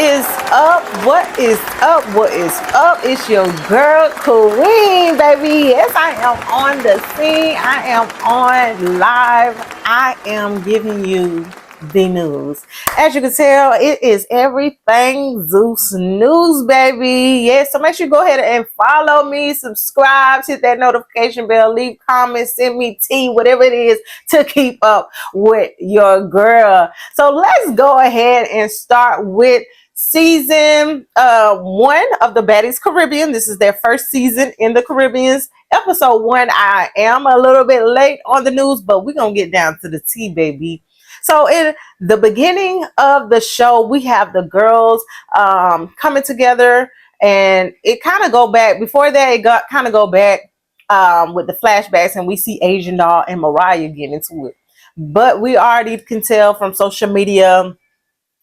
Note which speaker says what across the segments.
Speaker 1: is up? What is up? What is up? It's your girl Queen, baby. Yes, I am on the scene. I am on live. I am giving you the news. As you can tell, it is everything Zeus news, baby. Yes, so make sure you go ahead and follow me, subscribe, hit that notification bell, leave comments, send me tea, whatever it is to keep up with your girl. So let's go ahead and start with season 1 of the Baddies Caribbean. This is their first season in the Caribbeans. Episode 1, I am a little bit late on the news, but we're gonna get down to the tea, baby. So in the beginning of the show, we have the girls coming together, and it kind of go back. Before that, it got kind of go back with the flashbacks, and we see Asian Doll and Mariah get into it. But we already can tell from social media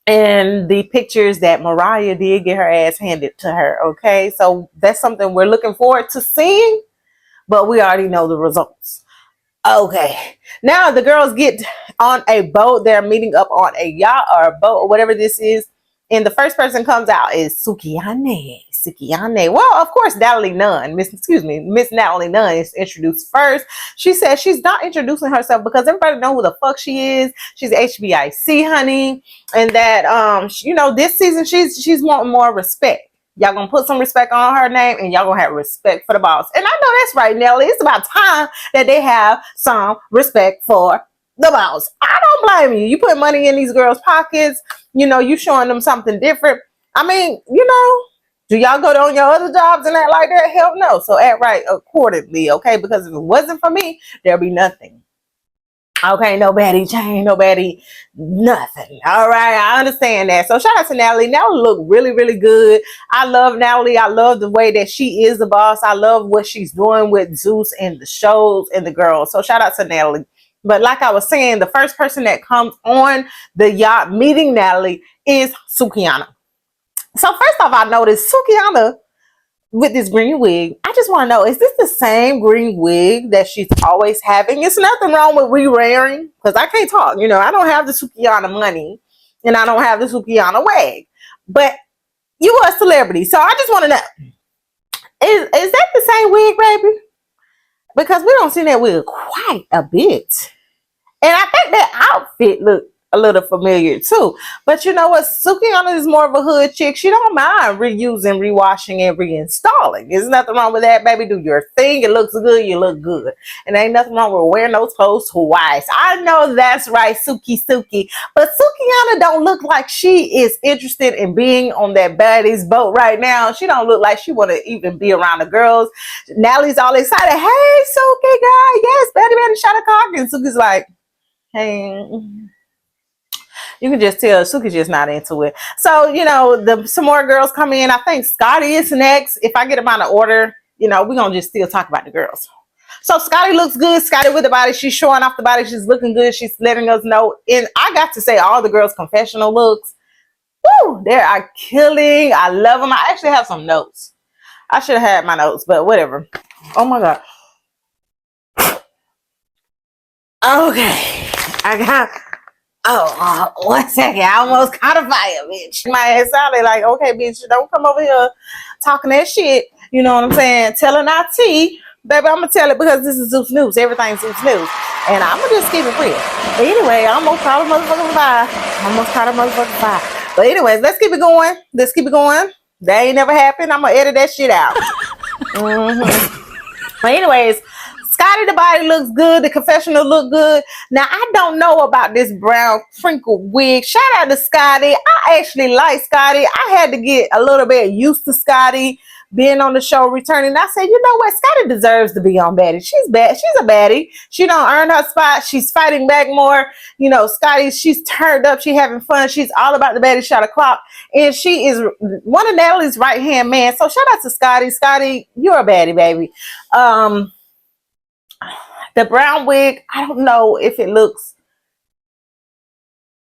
Speaker 1: and the pictures that Mariah did get her ass handed to her. Okay, so that's something we're looking forward to seeing, but we already know the results. Okay, now the girls get on a boat. They're meeting up on a yacht or a boat or whatever this is. And the first person comes out is Suki. Well, of course, Miss Natalie Nunn is introduced first. She says she's not introducing herself because everybody know who the fuck she is. She's HBIC, honey. And that, this season she's wanting more respect. Y'all gonna put some respect on her name, and y'all gonna have respect for the boss. And I know that's right, Nelly. It's about time that they have some respect for the boss. I don't blame you. You put money in these girls' pockets. You showing them something different. I mean, do y'all go on your other jobs and act like that? Hell no. So act right accordingly, okay? Because if it wasn't for me, there'll be nothing. Okay, nobody chain, nobody, nothing. All right, I understand that. So shout out to Natalie. Natalie look really, really good. I love Natalie. I love the way that she is the boss. I love what she's doing with Zeus and the shows and the girls. So shout out to Natalie. But like I was saying, the first person that comes on the yacht meeting Natalie is Sukiana. So first off, I noticed Sukiana with this green wig. I just want to know, is this the same green wig that she's always having? It's nothing wrong with re-wearing, because I can't talk. I don't have the Sukiana money, and I don't have the Sukiana wig. But you are a celebrity, so I just want to know, is that the same wig, baby? Because we don't see that wig quite a bit. And I think that outfit looked a little familiar too. But you know what? Sukiana is more of a hood chick. She don't mind reusing, rewashing, and reinstalling. There's nothing wrong with that, baby. Do your thing. It looks good. You look good. And ain't nothing wrong with wearing those clothes twice. I know that's right, Suki. But Sukiana don't look like she is interested in being on that Baddies boat right now. She don't look like she want to even be around the girls. Natalie's all excited. Hey, Suki, girl. Yes, Baddy shot a cock. And Suki's like, hey. You can just tell Suki's just not into it. So, some more girls come in. I think Scotty is next. If I get them out of order, we're going to just still talk about the girls. So Scotty looks good. Scotty with the body. She's showing off the body. She's looking good. She's letting us know. And I got to say, all the girls' confessional looks, woo, they are killing. I love them. I actually have some notes. I should have had my notes, but whatever. Oh, my God. Okay. I got... Oh, 1 second. I almost caught a fire, bitch. My ass sounded like, okay, bitch, don't come over here talking that shit. You know what I'm saying? Telling our tea. Baby, I'm going to tell it because this is Zeus News. Everything's Zeus News. And I'm going to just keep it real. But anyway, I almost caught a motherfucking fire. But anyways, let's keep it going. That ain't never happened. I'm going to edit that shit out. But anyways, Scotty, the body looks good. The confessional look good. Now, I don't know about this brown crinkle wig. Shout out to Scotty. I actually like Scotty. I had to get a little bit used to Scotty being on the show, returning. I said, you know what? Scotty deserves to be on Baddies. She's bad. She's a baddie. She don't earn her spot. She's fighting back more. Scotty, she's turned up. She's having fun. She's all about the Baddies shot o'clock. And she is one of Natalie's right-hand man. So shout out to Scotty. Scotty, you're a baddie, baby. The brown wig, I don't know if it looks,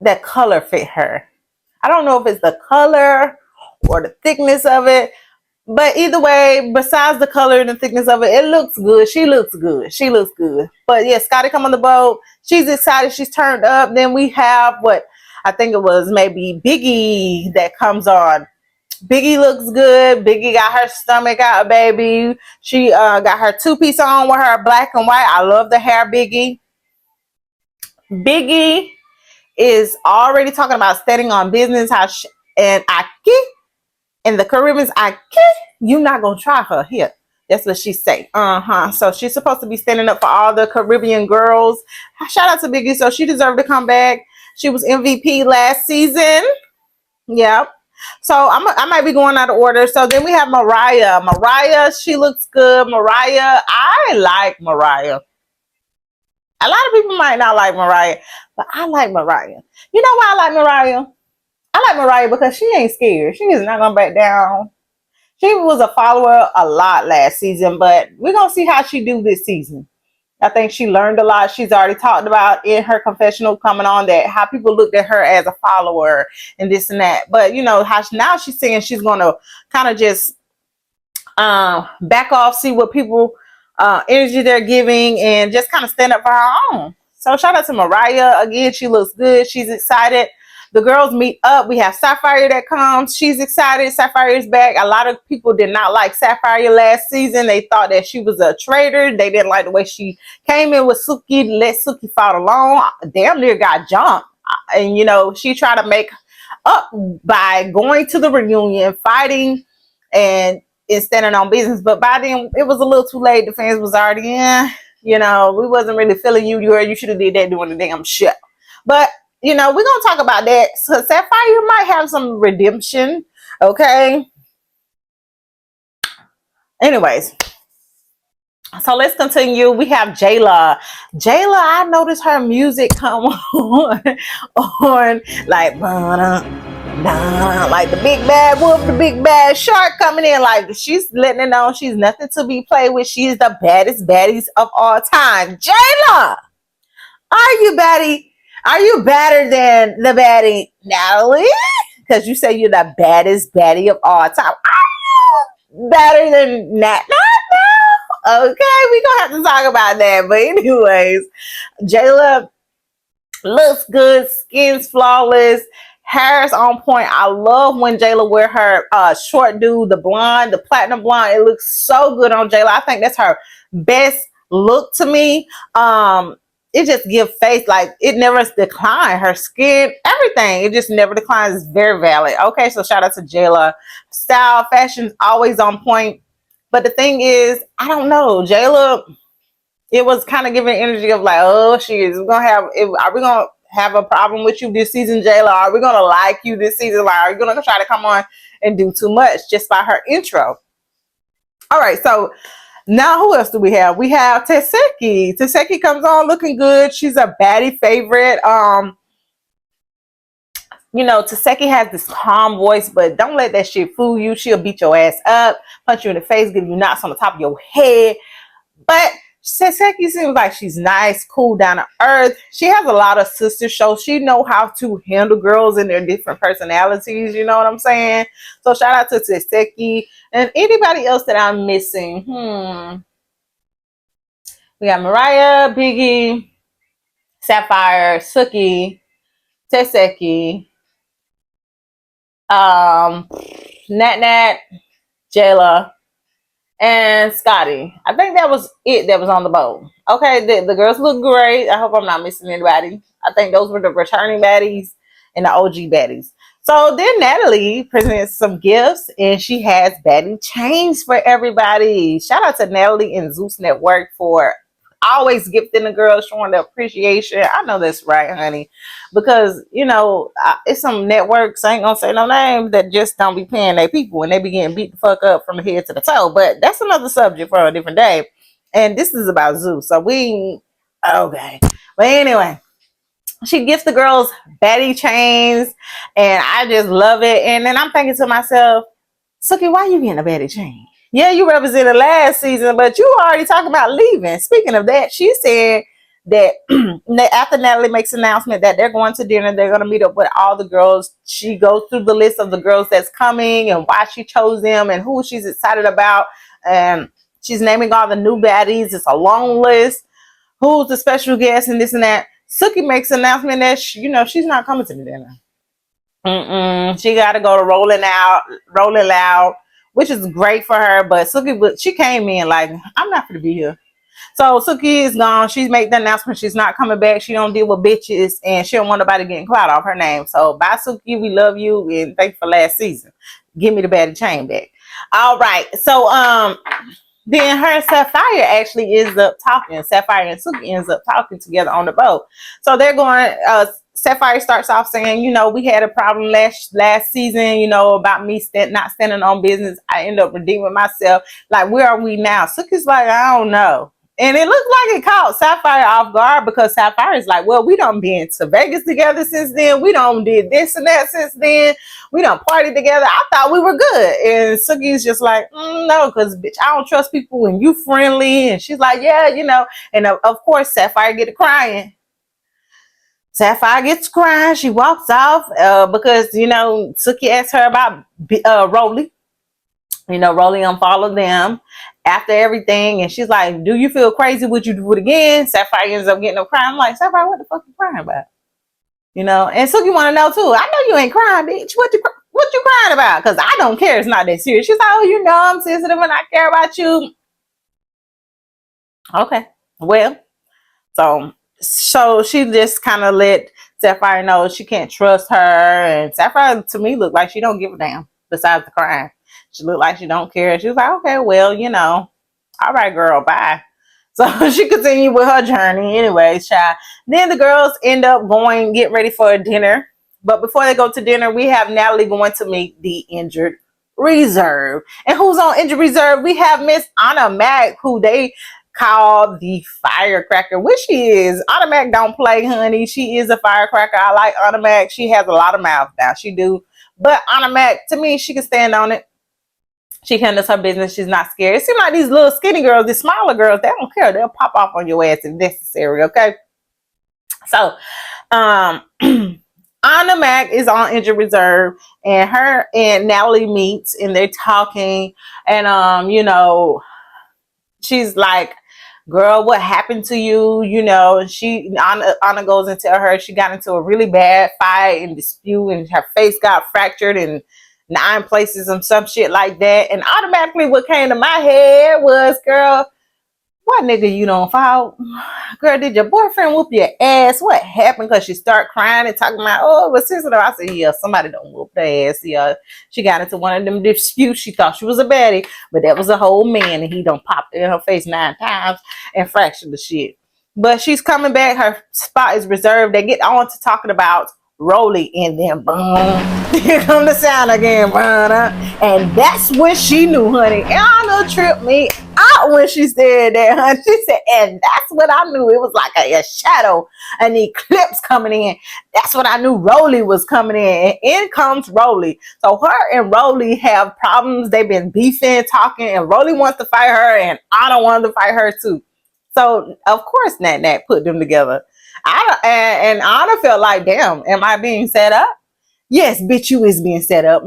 Speaker 1: that color fit her. I don't know if it's the color or the thickness of it, but either way, besides the color and the thickness of it, it looks good. She looks good. But yeah, Scotty come on the boat. She's excited. She's turned up. Then we have I think it was maybe Biggie that comes on. Biggie looks good. Biggie got her stomach out, baby. She got her two-piece on with her black and white. I love the hair, Biggie. Biggie is already talking about standing on business. And in the Caribbeans, you not gonna try her here. That's what she say. So she's supposed to be standing up for all the Caribbean girls. Shout out to Biggie. So she deserved to come back. She was MVP last season. Yep. So I might be going out of order. So then we have Mariah. Mariah, she looks good. Mariah, I like Mariah. A lot of people might not like Mariah, but I like Mariah. You know why I like Mariah? I like Mariah because she ain't scared. She is not gonna back down. She was a follower a lot last season, but we're gonna see how she do this season. I think she learned a lot. She's already talked about in her confessional coming on that how people looked at her as a follower and this and that. But you know how now she's saying she's gonna kind of just back off, see what people energy they're giving, and just kind of stand up for her own. So shout out to Mariah again. She looks good. She's excited. The girls meet up. We have Sapphire that comes. She's excited. Sapphire is back. A lot of people did not like Sapphire last season. They thought that she was a traitor. They didn't like the way she came in with Suki, let Suki fall alone. Damn near got jumped. And, you know, she tried to make up by going to the reunion, fighting, and standing on business. But by then, it was a little too late. The fans was already in. You know, we wasn't really feeling you. You should have did that during the damn show. But you know, we're gonna talk about that. So Sapphire might have some redemption, okay? Anyways, so let's continue. We have Jayla. Jayla, I noticed her music come on like like the big bad wolf, the big bad shark coming in. Like she's letting it know she's nothing to be played with. She's the baddest baddies of all time. Jayla, are you baddie? Are you better than the baddie Natalie? Because you say you're the baddest baddie of all time. Are you better than Nat? No. Okay, we're going to have to talk about that. But anyways, Jayla looks good. Skin's flawless. Hair's on point. I love when Jayla wear her short dude, the blonde, the platinum blonde. It looks so good on Jayla. I think that's her best look to me. It just gives face, like it never declines. Her skin, everything, it just never declines. It's very valid. Okay, so shout out to Jayla. Style, fashion's always on point. But the thing is, I don't know, Jayla, it was kind of giving energy of like, oh, she is gonna have. Are we gonna have a problem with you this season, Jayla? Are we gonna like you this season? Like, are you gonna try to come on and do too much just by her intro? All right, so. Now, who else do we have? We have Teseki. Teseki comes on looking good. She's a baddie favorite. You know, Teseki has this calm voice, but don't let that shit fool you. She'll beat your ass up, punch you in the face, give you knocks on the top of your head. But Teseki seems like she's nice, cool, down to earth. She has a lot of sister shows. She know how to handle girls and their different personalities. You know what I'm saying? So shout out to Teseki. And anybody else that I'm missing? We got Mariah, Biggie, Sapphire, Suki, Teseki, Nat, Jayla, and Scotty. I think that was it that was on the boat. Okay, the girls look great. I hope I'm not missing anybody. I think those were the returning baddies and the OG baddies. So then Natalie presents some gifts and she has baddie chains for everybody. Shout out to Natalie and Zeus Network for always gifting the girls, showing the appreciation. I know that's right, honey, because you know it's some networks, I ain't gonna say no names, that just don't be paying their people and they be getting beat the fuck up from the head to the toe. But that's another subject for a different day. And this is about Zeus, so we okay. But anyway, she gifts the girls baddie chains, and I just love it. And then I'm thinking to myself, Suki, why you getting a baddie chain? Yeah, you represented last season, but you already talking about leaving. Speaking of that, she said that after Natalie makes an announcement that they're going to dinner, they're going to meet up with all the girls. She goes through the list of the girls that's coming and why she chose them and who she's excited about. And she's naming all the new baddies. It's a long list. Who's the special guest and this and that. Suki makes an announcement that she's not coming to the dinner. She got to go to Rolling Loud, which is great for her. But Suki, she came in like, I'm not going to be here. So Suki is gone. She's made the announcement she's not coming back. She don't deal with bitches, and she don't want nobody getting clout off her name. So bye, Suki. We love you, and thank you for last season. Give me the baddie chain back. All right. So then her and Sapphire actually ends up talking. Sapphire and Suki ends up talking together on the boat. So they're going. Sapphire starts off saying, we had a problem last season, about me not standing on business. I end up redeeming myself. Like, where are we now? Suki's like, I don't know. And it looks like it caught Sapphire off guard because Sapphire is like, well, we done been to Vegas together since then. We done did this and that since then. We done partied together. I thought we were good. And Suki's just like, no, because, bitch, I don't trust people when you friendly. And she's like, yeah, And of course, Sapphire get to crying. Sapphire gets crying. She walks off because, Suki asked her about Rollie. Rollie unfollowed them after everything. And she's like, do you feel crazy? Would you do it again? Sapphire ends up getting a crying. I'm like, Sapphire, what the fuck you crying about? And Suki want to know too. I know you ain't crying, bitch. What you crying about? Because I don't care. It's not that serious. She's like, oh, I'm sensitive and I care about you. Okay. Well, so she just kind of let Sapphire know she can't trust her. And Sapphire, to me, looked like she don't give a damn besides the crying. She looked like she don't care. She was like, okay, well, all right, girl, bye. So she continued with her journey. Anyways, child. Then the girls end up get ready for a dinner. But before they go to dinner, we have Natalie going to meet the injured reserve. And who's on injured reserve? We have Miss Anna Mac, who they call the firecracker, which she is. Anna Mac don't play, honey. She is a firecracker. I like Anna Mac. She has a lot of mouth now. She do. But Anna Mac, to me, she can stand on it. She handles her business. She's not scared. It seems like these little skinny girls, these smaller girls, they don't care. They'll pop off on your ass if necessary, okay? So, Anna Mac is on injured reserve, and her and Natalie meets, and they're talking, and, she's like, girl, what happened to you? Anna goes and tell her she got into a really bad fight and dispute, and her face got fractured in 9 places and some shit like that. And automatically what came to my head was, girl, what nigga you don't fall? Girl, did your boyfriend whoop your ass? What happened? Because she start crying and talking about, oh, it was sensitive. I said, yeah, somebody don't whoop the ass. Yeah, she got into one of them disputes. She thought she was a baddie, but that was a whole man, and he done popped in her face 9 times and fractured the shit. But she's coming back. Her spot is reserved. They get on to talking about Rollie, and then boom, here come the sound again, and that's when she knew, honey. Anna tripped me out when she said that, honey. She said, and that's what I knew. It was like a shadow, an eclipse coming in. That's what I knew. Rollie was coming in, and in comes Rollie. So her and Rollie have problems. They've been beefing, talking, and Rollie wants to fight her, and Anna wanted to fight her too. So of course, Nat put them together. And Anna felt like, damn, am I being set up? Yes, bitch, you is being set up.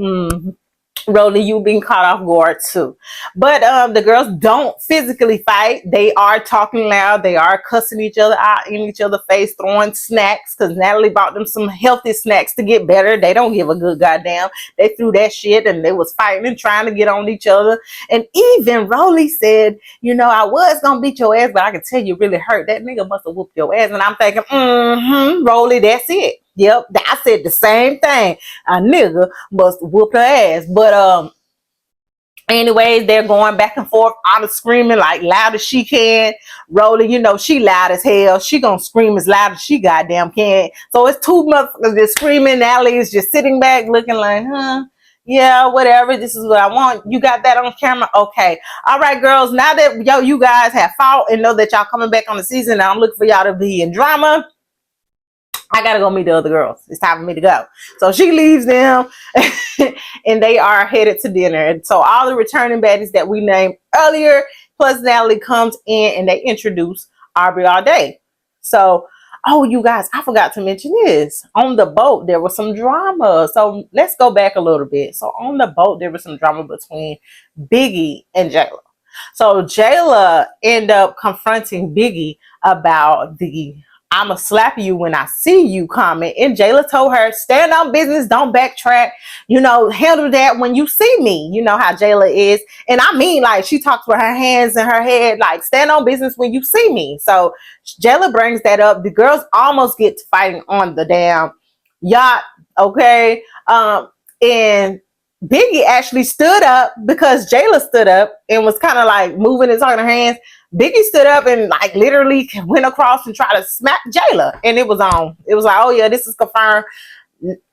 Speaker 1: Rollie, you being caught off guard too. But the girls don't physically fight. They are talking loud. They are cussing each other out in each other's face, throwing snacks, because Natalie bought them some healthy snacks to get better. They don't give a good goddamn. They threw that shit, and they was fighting and trying to get on each other. And even Rollie said, I was gonna beat your ass, but I can tell you really hurt. That nigga must have whooped your ass. And I'm thinking, Rollie, that's it. Yep, I said the same thing. A nigga must whoop her ass. But anyways, they're going back and forth, Anna screaming like loud as she can. Rollie, she loud as hell. She gonna scream as loud as she goddamn can. So it's 2 motherfuckers just screaming. Natalie is just sitting back looking like, yeah, whatever. This is what I want. You got that on camera? Okay. All right, girls. Now that you guys have fought and know that y'all coming back on the season, and I'm looking for y'all to be in drama, I gotta go meet the other girls. It's time for me to go. So she leaves them and they are headed to dinner. And so all the returning baddies that we named earlier, plus Natalie, comes in and they introduce Aubrey all day. So, oh, you guys, I forgot to mention this. On the boat, there was some drama. So let's go back a little bit. So on the boat, there was some drama between Biggie and Jayla. So Jayla ended up confronting Biggie about the I'ma slap you when I see you comment. And Jayla told her, stand on business, don't backtrack, handle that when you see me. You know how Jayla is. And I mean, like, she talks with her hands in her head, like, stand on business when you see me. So Jayla brings that up. The girls almost get to fighting on the damn yacht, okay? And Biggie actually stood up because Jayla stood up and was kind of like moving and talking her hands. Biggie stood up and like literally went across and tried to smack Jayla, and it was on. It was like, oh yeah, this is confirmed.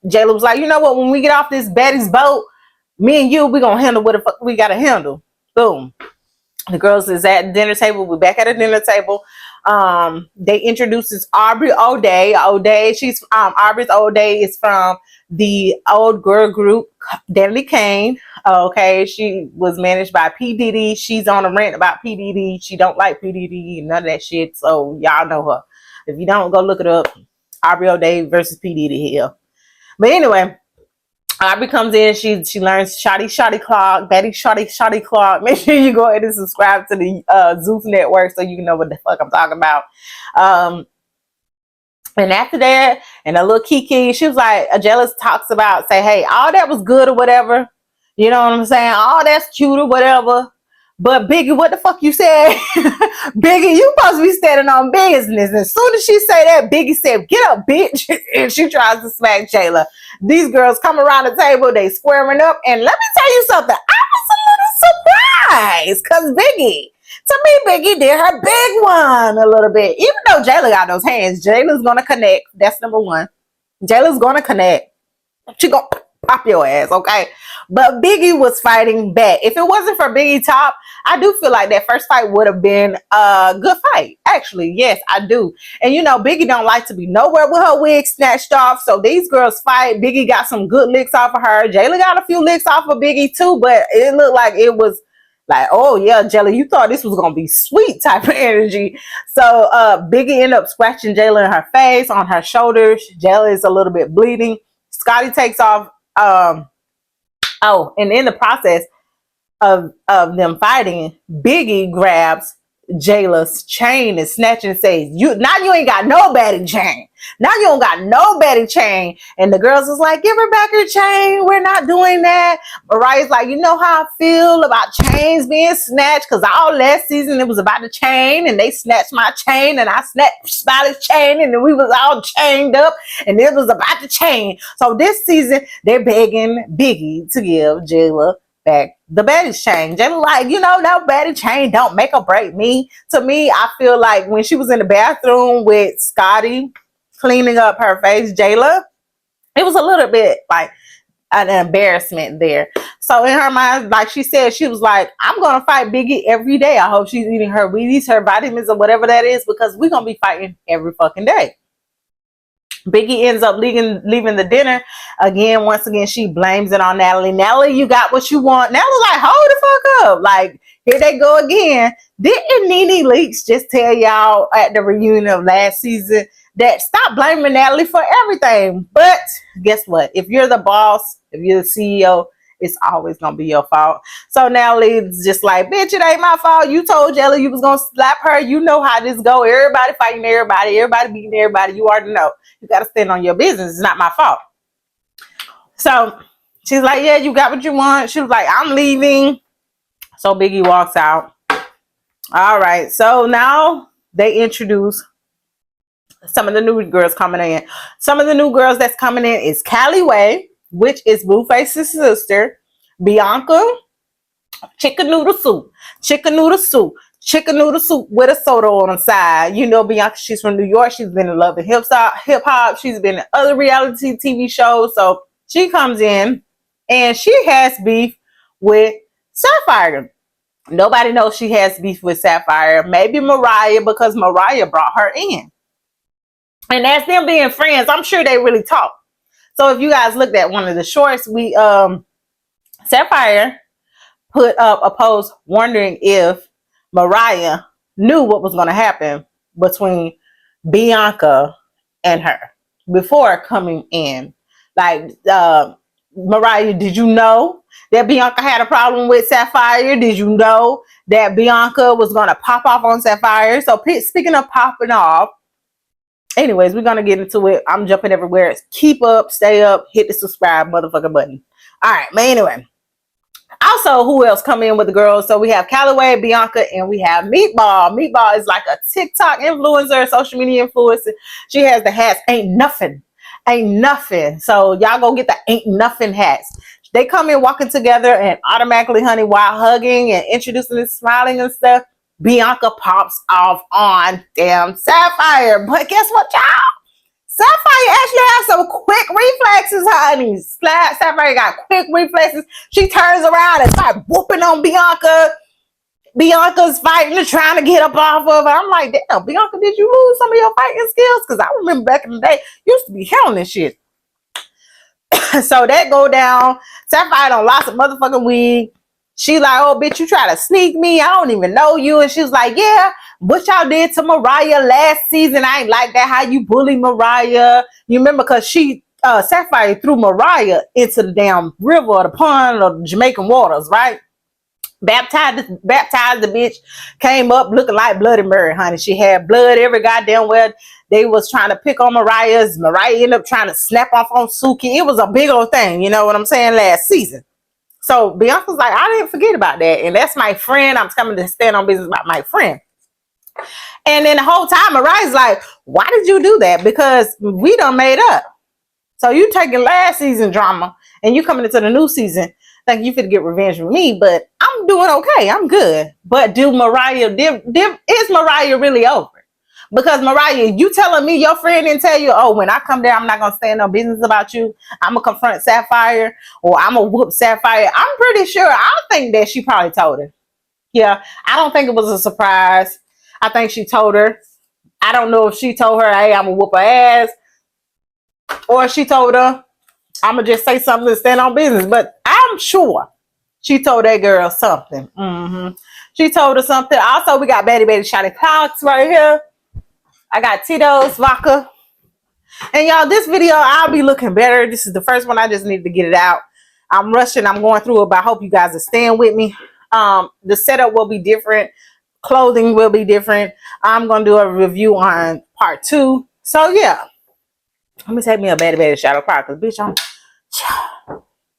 Speaker 1: Jayla was like, you know what? When we get off this Baddies boat, me and you, we gonna handle what the fuck we gotta handle. Boom. The girls is at the dinner table. We're back at the dinner table. They introduces Aubrey O'Day. She's Aubrey's O'Day is from the old girl group Deadly Kane. Okay, she was managed by P. Diddy. She's on a rant about P. Diddy. She don't like P. Diddy and none of that shit. So y'all know her. If you don't, go look it up. Aubrey O'Day versus P. Diddy here. But anyway, Aubrey comes in, she learns Shotty Clock, Betty Shotty Clock. Make sure you go ahead and subscribe to the Zeus Network so you can know what the fuck I'm talking about. And after that, and a little Kiki, she was like, Jealous talks about, say, hey, all that was good or whatever. You know what I'm saying? All that's cute or whatever. But Biggie, what the fuck you said? Biggie, you supposed to be standing on business. And as soon as she say that, Biggie said, get up, bitch. And she tries to smack Jayla. These girls come around the table, they squaring up. And let me tell you something. I was a little surprised because Biggie, to me, Biggie did her big one a little bit. Even though Jayla got those hands, Jayla's going to connect. That's number one. Jayla's going to connect. She going to pop your ass, okay? But Biggie was fighting back. If it wasn't for Biggie Top, I do feel like that first fight would have been a good fight. Actually, yes, I do. And Biggie don't like to be nowhere with her wig snatched off. So these girls fight. Biggie got some good licks off of her. Jayla got a few licks off of Biggie too, but it looked like it was like, oh yeah, Jayla, you thought this was gonna be sweet type of energy. So Biggie ended up scratching Jayla in her face, on her shoulders. Jayla is a little bit bleeding. Scotty takes off. And in the process of them fighting, Biggie grabs Jayla's chain and snatching and says, you ain't got no baddie chain. Now you don't got no baddie chain. And the girls was like, give her back her chain. We're not doing that. Mariah's like, you know how I feel about chains being snatched, because all last season it was about the chain and they snatched my chain and I snatched Smiley's chain and then we was all chained up and it was about the chain. So this season they're begging Biggie to give Jayla back the baddie chain. Jayla like, that baddie chain don't make or break me. To me, I feel like when she was in the bathroom with Scotty cleaning up her face, Jayla, it was a little bit like an embarrassment there. So in her mind, like she said, she was like, I'm gonna fight Biggie every day. I hope she's eating her Wheaties, her vitamins, or whatever that is, because we're gonna be fighting every fucking day. Biggie ends up leaving the dinner. Once again, she blames it on Natalie. Natalie, you got what you want. Natalie's like, hold the fuck up. Like, here they go again. Didn't Nene Leakes just tell y'all at the reunion of last season that stop blaming Natalie for everything? But guess what? If you're the boss, if you're the CEO, it's always gonna be your fault. So Natalie's just like, bitch, it ain't my fault. You told Jelly you was gonna slap her. You know how this go. Everybody fighting everybody beating everybody. You already know. You gotta stand on your business. It's not my fault. So she's like, yeah, you got what you want. She was like, I'm leaving. So Biggie walks out. All right. So now they introduce some of the new girls coming in. Some of the new girls that's coming in is Callie Way, which is Blueface's sister, Bianca, chicken noodle soup with a soda on the side. Bianca, she's from New York. She's been in Love and Hip Hop. She's been in other reality TV shows. So she comes in and she has beef with Sapphire. Nobody knows she has beef with Sapphire. Maybe Mariah, because Mariah brought her in. And as them being friends, I'm sure they really talk. So if you guys looked at one of the shorts, Sapphire put up a post wondering if Mariah knew what was going to happen between Bianca and her before coming in. Like, Mariah, did you know that Bianca had a problem with Sapphire? Did you know that Bianca was going to pop off on Sapphire? So speaking of popping off, Anyways, we're gonna get into it. I'm jumping everywhere. Keep up, stay up, hit the subscribe motherfucker button. All right, but anyway. Also, who else come in with the girls? So we have Callaway, Bianca, and we have Meatball. Meatball is like a TikTok influencer, social media influencer. She has the hats. Ain't nothing. Ain't nothing. So y'all go get the ain't nothing hats. They come in walking together and automatically, honey, while hugging and introducing and smiling and stuff, Bianca pops off on damn Sapphire. But guess what, y'all? Sapphire actually has some quick reflexes, honey. Sapphire got quick reflexes. She turns around and starts whooping on Bianca. Bianca's fighting and trying to get up off of her. I'm like, damn, Bianca, did you lose some of your fighting skills? Because I remember back in the day, you used to be killing this shit. So that go down. Sapphire done lost a motherfucking wig. She like, oh, bitch, you try to sneak me. I don't even know you. And she was like, yeah, what y'all did to Mariah last season, I ain't like that. How you bully Mariah. You remember, because Sapphire threw Mariah into the damn river or the pond or the Jamaican waters, right? Baptized the bitch, came up looking like Bloody Mary, honey. She had blood every goddamn where. They was trying to pick on Mariah ended up trying to snap off on Suki. It was a big old thing, you know what I'm saying, last season. So Bianca's like, I didn't forget about that. And that's my friend. I'm coming to stand on business about my friend. And then the whole time, Mariah's like, why did you do that? Because we done made up. So you taking last season drama and you coming into the new season thinking you finna get revenge with me, but I'm doing okay. I'm good. But is Mariah really over? Because Mariah, you telling me your friend didn't tell you, oh, when I come there, I'm not going to stand no business about you. I'm going to confront Sapphire or I'm going to whoop Sapphire. I'm pretty sure. I think that she probably told her. Yeah, I don't think it was a surprise. I think she told her. I don't know if she told her, hey, I'm going to whoop her ass. Or she told her, I'm going to just say something to stand on business. But I'm sure she told that girl something. She told her something. Also, we got Betty Shotty Clocks right here. I got Tito's vodka. And y'all, this video, I'll be looking better. This is the first one. I just need to get it out. I'm rushing. I'm going through it, but I hope you guys are staying with me. The setup will be different. Clothing will be different. I'm going to do a review on part 2. So, yeah. Let me take me a Betty shadow clock. Because, bitch, I'm...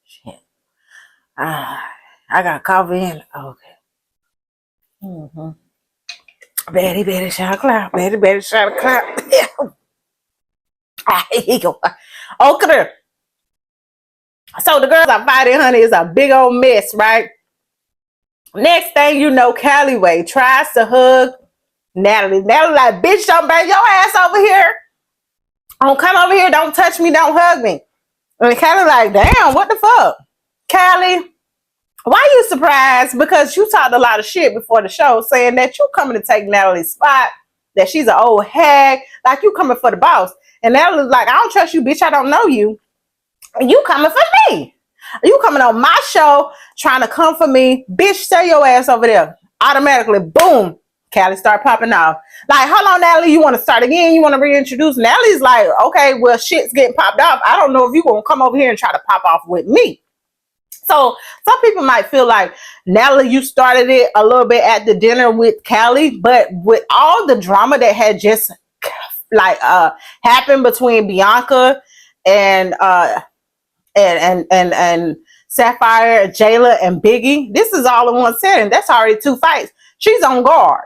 Speaker 1: Shit. I got coffee in. Okay. Betty shot cloud. Betty shot cloud. Here you go. Okay. So the girls are fighting, honey. It's a big old mess, right? Next thing you know, Callaway tries to hug Natalie. Natalie like, bitch, don't bring your ass over here. Don't come over here. Don't touch me. Don't hug me. And Callie like, damn, what the fuck? Callie, why you surprised? Because you talked a lot of shit before the show saying that you coming to take Natalie's spot, that she's an old hag, like you coming for the boss. And Natalie's like, I don't trust you, bitch. I don't know you. And you coming for me. You coming on my show trying to come for me. Bitch, stay your ass over there. Automatically, boom. Callie start popping off. Like, hold on, Natalie, you want to start again? You want to reintroduce? Natalie's like, okay, well, shit's getting popped off. I don't know if you're going to come over here and try to pop off with me. So some people might feel like, Natalie, you started it a little bit at the dinner with Callie, but with all the drama that had just like happened between Bianca and Sapphire, Jayla, and Biggie, this is all in one setting. That's already 2 fights. She's on guard.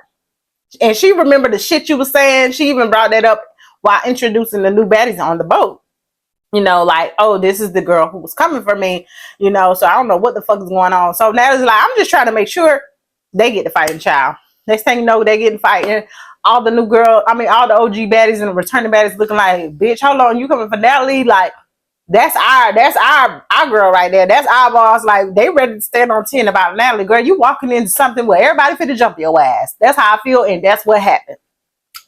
Speaker 1: And she remembered the shit you were saying. She even brought that up while introducing the new baddies on the boat. You know, like, oh, this is the girl who was coming for me, you know, so I don't know what the fuck is going on. So now it's like, I'm just trying to make sure they get the fighting child. Next thing you know, they getting fighting. All the new girl, all the OG baddies and the returning baddies looking like, bitch, hold on, you coming for Natalie? Like, that's our girl right there. That's our boss. Like, they ready to stand on 10 about Natalie. Girl, you walking into something where everybody finna jump your ass. That's how I feel, and that's what happened.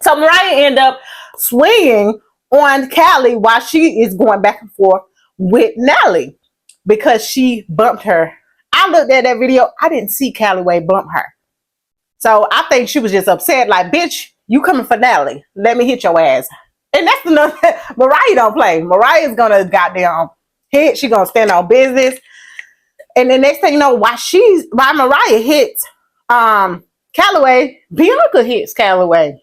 Speaker 1: So Mariah ended up swinging on Callie while she is going back and forth with Natalie because she bumped her. I looked at that video. I didn't see Callaway bump her. So I think she was just upset. Like, bitch, you coming for Natalie. Let me hit your ass. And that's another. Mariah don't play. Mariah's going to goddamn hit. She going to stand on business. And the next thing you know, while Mariah hits Callaway, Bianca hits Callaway.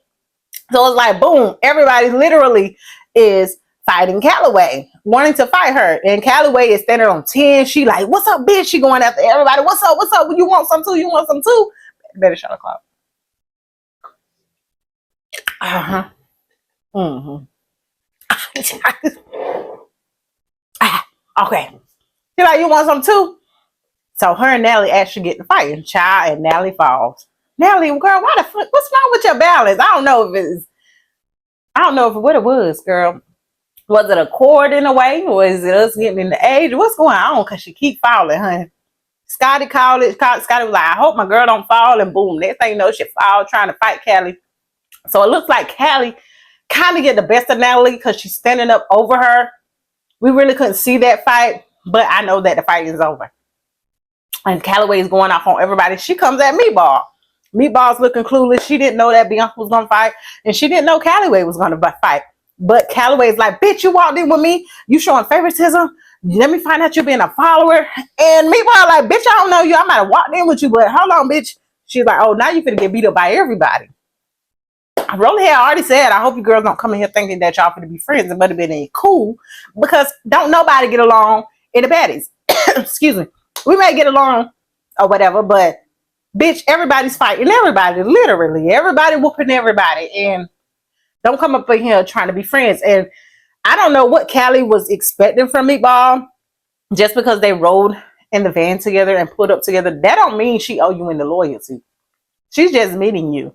Speaker 1: So it's like, boom, everybody literally is fighting Callaway, wanting to fight her. And Callaway is standing on 10. She like, what's up, bitch? She going after everybody. What's up? What's up? You want some too? You want some too? Better shut up, clock. Uh-huh. Mm-hmm. Okay. She like, you want some too? So her and Nelly actually get to fighting. Child, and Nelly falls. Nelly, girl, why the fuck? What's wrong with your balance? I don't know if what it was, girl. Was it a cord in a way? Or is it us getting in the age? What's going on? Because she keep falling, honey. Scotty called it. Scotty was like, I hope my girl don't fall. And boom, next thing you know, she fall trying to fight Callie. So it looks like Callie kind of get the best of Natalie because she's standing up over her. We really couldn't see that fight, but I know that the fight is over. And Callaway is going off on everybody. She comes at Meatball. Meatball's looking clueless. She didn't know that Bianca was going to fight. And she didn't know Callaway was going to fight. But Callaway's like, bitch, you walked in with me. You showing favoritism. Let me find out you being a follower. And Meatball like, bitch, I don't know you. I might have walked in with you, but hold on, bitch. She's like, oh, now you finna get beat up by everybody. Rollie had already said, I hope you girls don't come in here thinking that y'all finna be friends. It might have been cool. Because don't nobody get along in the baddies. Excuse me. We may get along or whatever, but bitch, everybody's fighting everybody. Literally. Everybody whooping everybody. And don't come up in here trying to be friends. And I don't know what Callie was expecting from Meatball. Just because they rode in the van together and put up together, that don't mean she owe you any loyalty. She's just meeting you.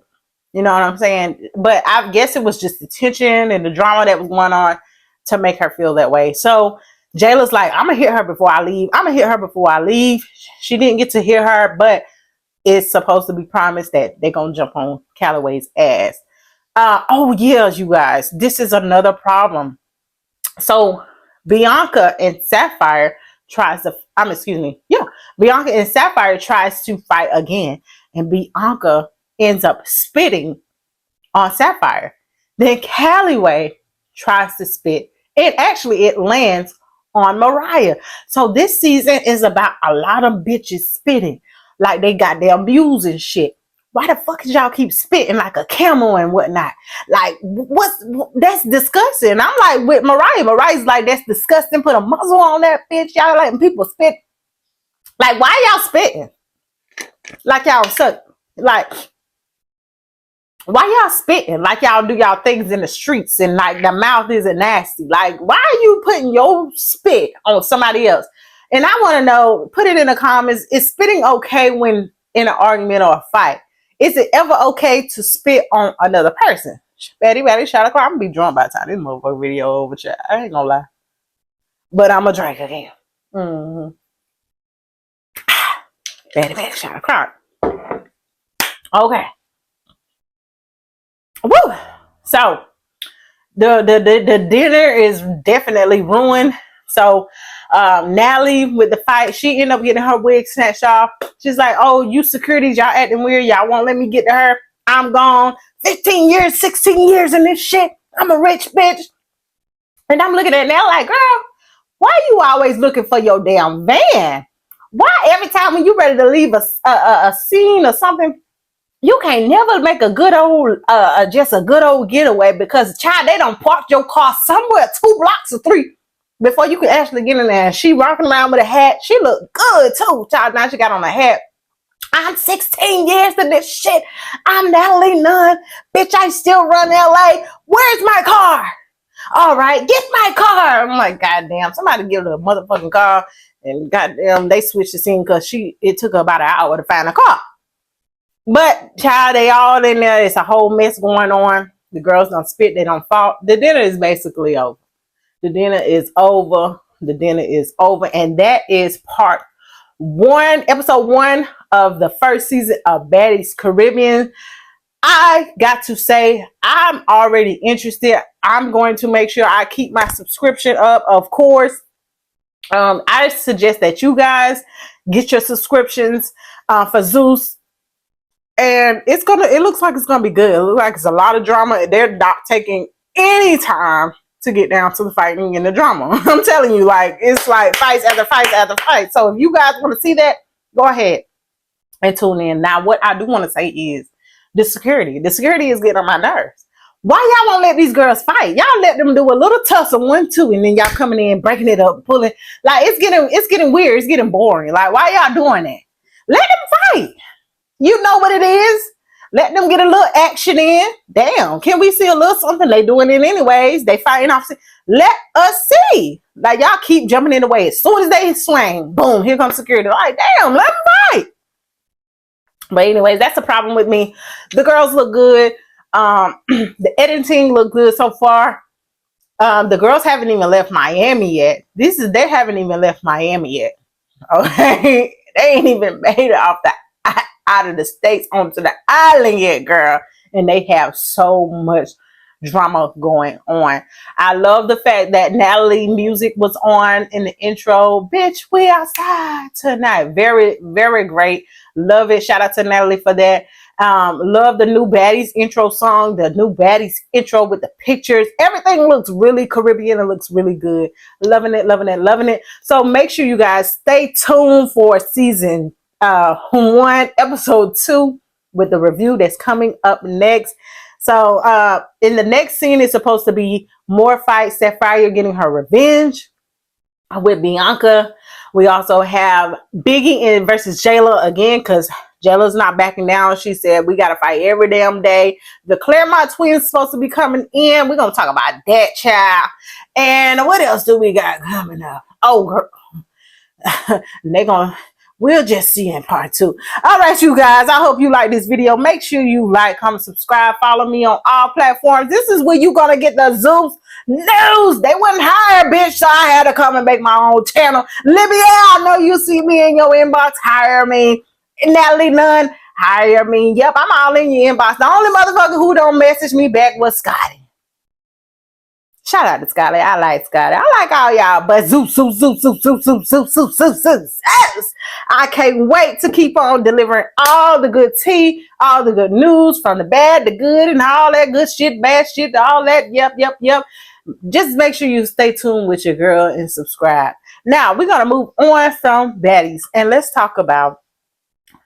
Speaker 1: You know what I'm saying? But I guess it was just the tension and the drama that was going on to make her feel that way. So Jayla's like, I'm going to hit her before I leave. I'm going to hit her before I leave. She didn't get to hit her, but it's supposed to be promised that they're going to jump on Callaway's ass. Oh, yeah, you guys. This is another problem. So Bianca and Sapphire Bianca and Sapphire tries to fight again. And Bianca ends up spitting on Sapphire. Then Callaway tries to spit. And actually it lands on Mariah. So this season is about a lot of bitches spitting. Like they got their views and shit. Why the fuck did y'all keep spitting like a camel and whatnot? Like, that's disgusting. I'm like with Mariah. Mariah's like, that's disgusting. Put a muzzle on that bitch. Y'all letting people spit. Like, why y'all spitting? Like y'all suck. Like, why y'all spitting? Like y'all do y'all things in the streets and like the mouth isn't nasty. Like, why are you putting your spit on somebody else? And I want to know, put it in the comments, is spitting okay when in an argument or a fight? Is it ever okay to spit on another person? Betty, shot o'clock. I'm gonna be drunk by the time this motherfucker video over. Chat. I ain't gonna lie. But I'm gonna drink again. Mm-hmm. Betty, shot o'clock. Okay. Woo! So the dinner is definitely ruined. So Natalie with the fight, she ended up getting her wig snatched off. She's like, oh, you securities, y'all acting weird. Y'all won't let me get to her. I'm gone. 15 years, 16 years in this shit. I'm a rich bitch. And I'm looking at Natalie like, girl, why are you always looking for your damn van? Why every time when you ready to leave a scene or something, you can't never make a good old, just a good old getaway because, child, they don't park your car somewhere 2 blocks or 3 before you can actually get in there. And she walking around with a hat. She looked good, too, child. Now she got on a hat. I'm 16 years in this shit. I'm Natalie Nunn. Bitch, I still run LA. Where's my car? All right, get my car. I'm like, goddamn, somebody give her a motherfucking car. And goddamn, they switched the scene because it took her about an hour to find a car. But, child, they all in there. It's a whole mess going on. The girls don't spit. They don't fall. The dinner is basically over. The dinner is over. The dinner is over. And that is part 1, episode 1 of the first season of Baddies Caribbean. I got to say, I'm already interested. I'm going to make sure I keep my subscription up, of course. I suggest that you guys get your subscriptions for Zeus. And it looks like it's gonna be good. It looks like it's a lot of drama. They're not taking any time to get down to the fighting and the drama. I'm telling you, like, it's like fights after fights after fights. So if you guys want to see that, go ahead and tune in. Now, what I do want to say is the security. The security is getting on my nerves. Why y'all won't let these girls fight? Y'all let them do a little tussle, 1-2, and then y'all coming in, breaking it up, pulling. Like it's getting weird. It's getting boring. Like why y'all doing that? Let them fight. You know what it is. Let them get a little action in. Damn, can we see a little something? They doing it anyways. They fighting off. Let us see. Like y'all keep jumping in the way. As soon as they swing, boom, here comes security. Like damn, let them fight. But anyways, that's the problem with me. The girls look good. The editing look good so far. The girls haven't even left Miami yet. They haven't even left Miami yet. Okay, they ain't even made it off the out of the states onto the island yet, girl. And they have so much drama going on. I love the fact that Natalie music was on in the intro. Bitch, we outside tonight. Very, very great. Love it. Shout out to Natalie for that. Love the new Baddies intro song, the new Baddies intro with the pictures. Everything looks really Caribbean. It looks really good. Loving it, loving it, loving it. So make sure you guys stay tuned for season 1, episode 2 with the review that's coming up next. So in the next scene, it's supposed to be more fights. Sapphire getting her revenge with Bianca. We also have Biggie versus Jayla again because Jayla's not backing down. She said we got to fight every damn day. The Claremont twins supposed to be coming in. We're going to talk about that, child. And what else do we got coming up? Oh, girl. We'll just see in part 2. All right, you guys. I hope you like this video. Make sure you like, comment, subscribe, follow me on all platforms. This is where you're going to get the Zeus news. They wouldn't hire, bitch, so I had to come and make my own channel. Libya, I know you see me in your inbox. Hire me. Natalie Nunn, hire me. Yep, I'm all in your inbox. The only motherfucker who don't message me back was Scotty. Shout out to Scotty. I like Scotty. I like all y'all, but Zeus. I can't wait to keep on delivering all the good tea, all the good news from the bad, the good, and all that good shit, bad shit, all that. Yep. Just make sure you stay tuned with your girl and subscribe. Now, we're going to move on from Baddies, and let's talk about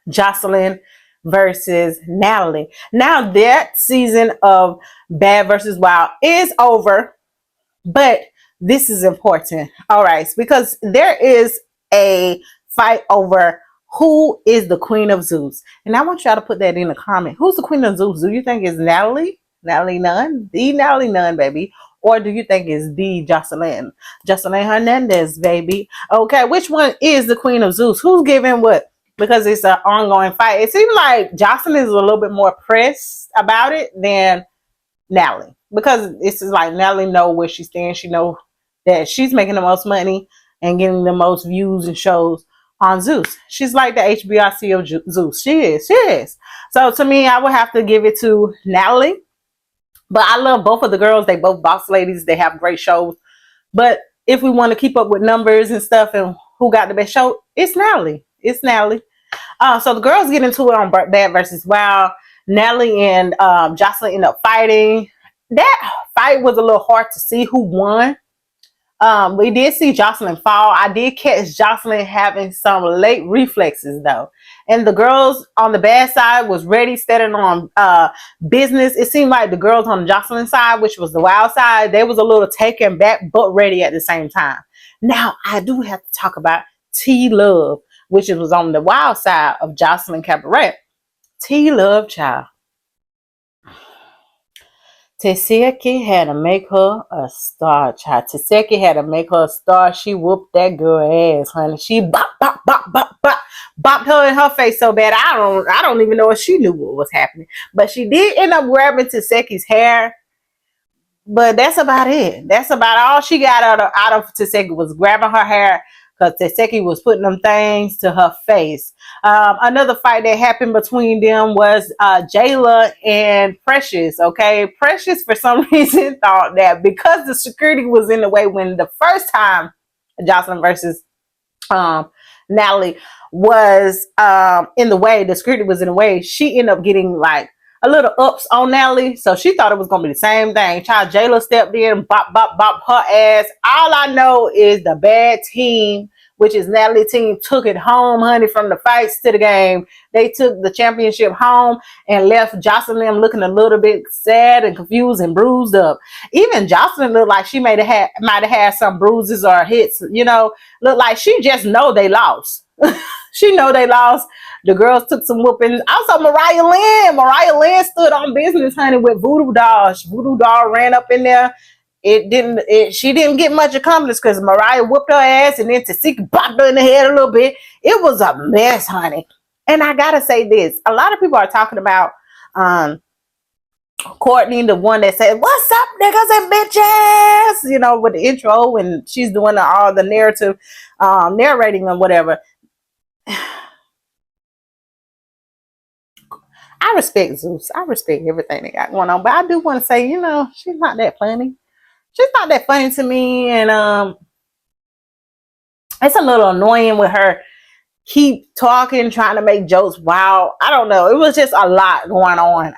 Speaker 1: Jocelyn versus Natalie. Now, that season of Bad versus Wild is over. But this is important, all right, because there is a fight over who is the Queen of Zeus. And I want y'all to put that in the comment. Who's the Queen of Zeus? Do you think it's Natalie? Natalie Nunn? The Natalie Nunn, baby. Or do you think it's the Jocelyn? Jocelyn Hernandez, baby. Okay, which one is the Queen of Zeus? Who's giving what? Because it's an ongoing fight. It seems like Jocelyn is a little bit more pressed about it than Natalie, because it's like Natalie know where she stands. She know that she's making the most money and getting the most views and shows on Zeus. She's like the HBIC of Zeus. She is. So to me, I would have to give it to Natalie. But I love both of the girls. They both boss ladies. They have great shows. But if we want to keep up with numbers and stuff and who got the best show, it's Natalie. It's Natalie. So the girls get into it on Bad versus Wild. Natalie and Jocelyn end up fighting. That fight was a little hard to see who won. We did see Jocelyn fall. I did catch Jocelyn having some late reflexes though. And the girls on the bad side was ready, standing on business. It seemed like the girls on the Jocelyn side, which was the wild side, they was a little taken back but ready at the same time. Now, I do have to talk about T-Love, which was on the wild side of Jocelyn Cabaret. T-Love, child. Teseki had to make her a star, child. Teseki had to make her a star. She whooped that girl ass, honey. She bopped her in her face so bad. I don't even know if she knew what was happening. But she did end up grabbing Teseki's hair. But that's about it. That's about all she got out of Teseki was grabbing her hair, because Teseki was putting them things to her face. Another fight that happened between them was Jayla and Precious. Okay, Precious for some reason thought that because the security was in the way when the first time Jocelyn versus Natalie was in the way, the security was in the way, she ended up getting like a little ups on Natalie. So she thought it was going to be the same thing. Child, Jayla stepped in, bop her ass. All I know is the bad team which is Natalie's team, took it home, honey, from the fights to the game. They took the championship home and left Jocelyn looking a little bit sad and confused and bruised up. Even Jocelyn looked like she might have had some bruises or hits, you know, looked like she just know they lost. She know they lost. The girls took some whoopings. Also, Mariah Lynn stood on business, honey, with Voodoo Doll. Voodoo Doll ran up in there. She didn't get much accomplished because Mariah whooped her ass and then Suki popped her in the head a little bit. It was a mess, honey. And I gotta say this. A lot of people are talking about Courtney, the one that said, "What's up, niggas and bitches?" You know, with the intro, and she's doing all the narrative narrating or whatever. I respect Zeus. I respect everything they got going on. But I do want to say, you know, she's not that funny. She's not that funny to me. And it's a little annoying with her keep talking, trying to make jokes. Wow. I don't know. It was just a lot going on.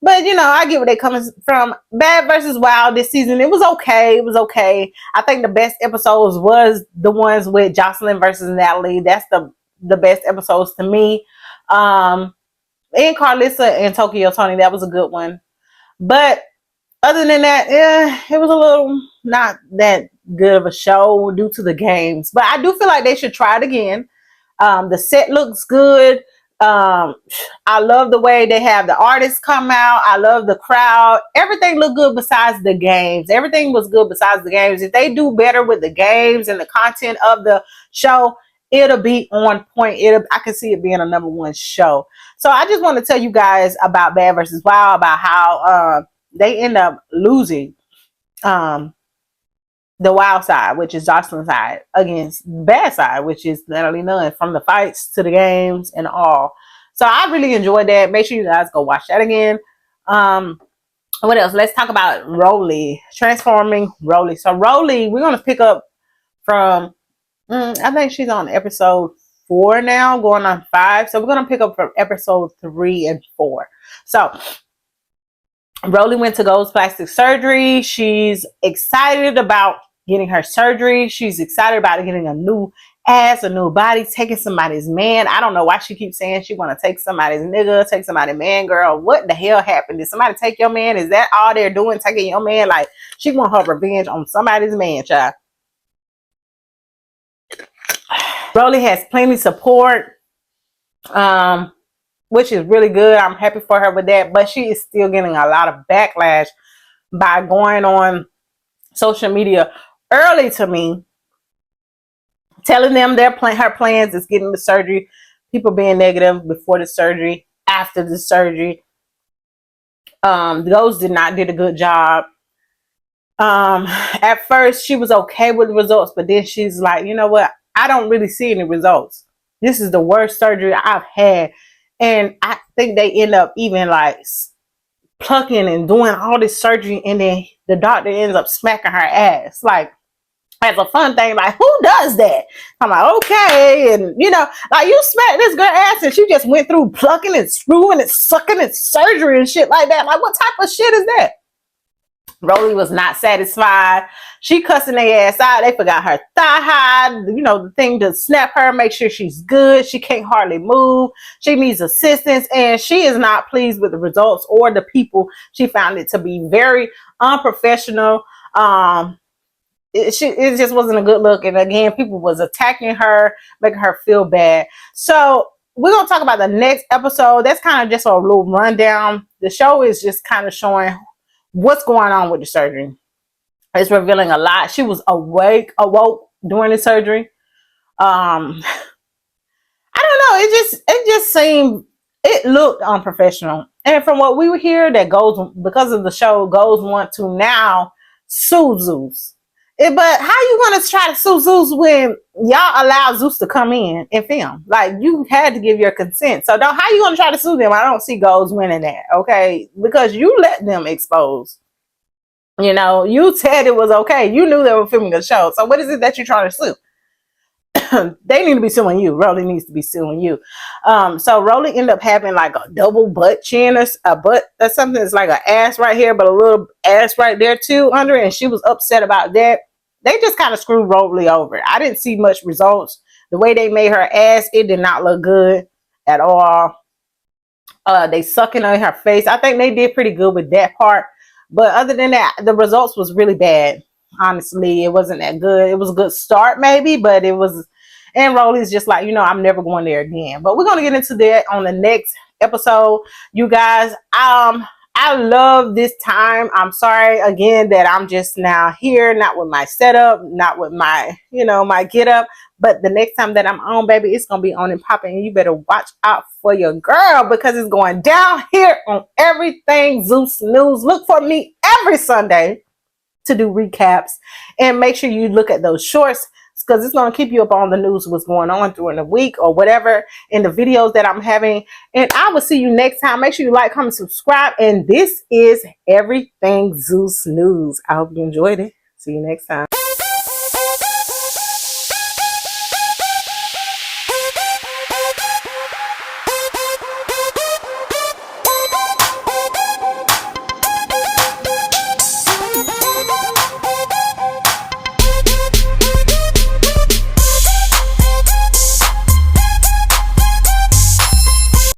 Speaker 1: But you know, I get where they coming from. Bad versus Wild this season. It was okay. It was okay. I think the best episodes was the ones with Jocelyn versus Natalie. That's the best episodes to me. And Carlissa and Tokyo Tony, that was a good one. But other than that, it was a little not that good of a show due to the games. But I do feel like they should try it again. The set looks good. I love the way they have the artists come out. I love the crowd. Everything looked good besides the games. Everything was good besides the games. If they do better with the games and the content of the show, it'll be on point. I can see it being a #1 show. So I just want to tell you guys about Bad versus Wild, about how they end up losing the Wild side, which is Jocelyn's side, against the Bad side, which is Natalie Nunn, from the fights to the games and all. So I really enjoyed that. Make sure you guys go watch that again. What else? Let's talk about Rollie, transforming Rollie. So Rollie, we're going to pick up from, I think she's on episode 4 now, going on 5. So we're going to pick up from episode 3 and 4. So Rollie went to Gold's plastic surgery. She's excited about getting her surgery. She's excited about getting a new ass, a new body, taking somebody's man. I don't know why she keeps saying she want to take somebody's nigga, take somebody's man, girl. What the hell happened? Did somebody take your man? Is that all they're doing, taking your man? Like, she want her revenge on somebody's man, child. Rollie has plenty of support, which is really good. I'm happy for her with that. But she is still getting a lot of backlash by going on social media early to me, telling them her plans is getting the surgery. People being negative before the surgery, after the surgery. Those did a good job. At first, she was okay with the results, but then she's like, you know what? I don't really see any results. This is the worst surgery I've had. And I think they end up even like plucking and doing all this surgery, and then the doctor ends up smacking her ass. Like, as a fun thing, like, who does that? I'm like, okay. And you know, like, you smacked this girl ass and she just went through plucking and screwing and sucking and surgery and shit like that. Like, what type of shit is that? Rollie was not satisfied. She cussing their ass out. They forgot her thigh high, you know, the thing to snap her, make sure she's good. She can't hardly move. She needs assistance, and she is not pleased with the results or the people. She found it to be very unprofessional. It just wasn't a good look. And again, people was attacking her, making her feel bad. So we're going to talk about the next episode. That's kind of just a little rundown. The show is just kind of showing what's going on with the surgery. It's revealing a lot. She was awoke during the surgery. I don't know. It just seemed, it looked unprofessional. And from what we hear, that goes, because of the show, goes want to now sue Zeus. But how you want to try to sue Zeus when y'all allow Zeus to come in and film? Like, you had to give your consent. So how you going to try to sue them? I don't see Goals winning that, okay? Because you let them expose. You know, you said it was okay. You knew they were filming a show. So what is it that you're trying to sue? They need to be suing you. Rollie needs to be suing you. So Rollie ended up having like a double butt chin, or a butt or something. It's like an ass right here, but a little ass right there too under it. And she was upset about that. they just kind of screwed Rollie over. I didn't see much results. The way they made her ass, it did not look good at all. They sucking on her face. I think they did pretty good with that part. But other than that, the results was really bad. Honestly, it wasn't that good. It was a good start maybe, but it was, and Rollie's just like, I'm never going there again. But we're going to get into that on the next episode. You guys, I love this time. I'm sorry again that I'm just now here, not with my setup, not with my, my get up. But the next time that I'm on, baby, it's going to be on and popping. And you better watch out for your girl because it's going down here on Everything Zeus News. Look for me every Sunday to do recaps. And make sure you look at those shorts because it's going to keep you up on the news, what's going on during the week or whatever in the videos that I'm having. And I will see you next time. Make sure you like, comment, subscribe. And this is Everything Zeus News. I hope you enjoyed it. See you next time.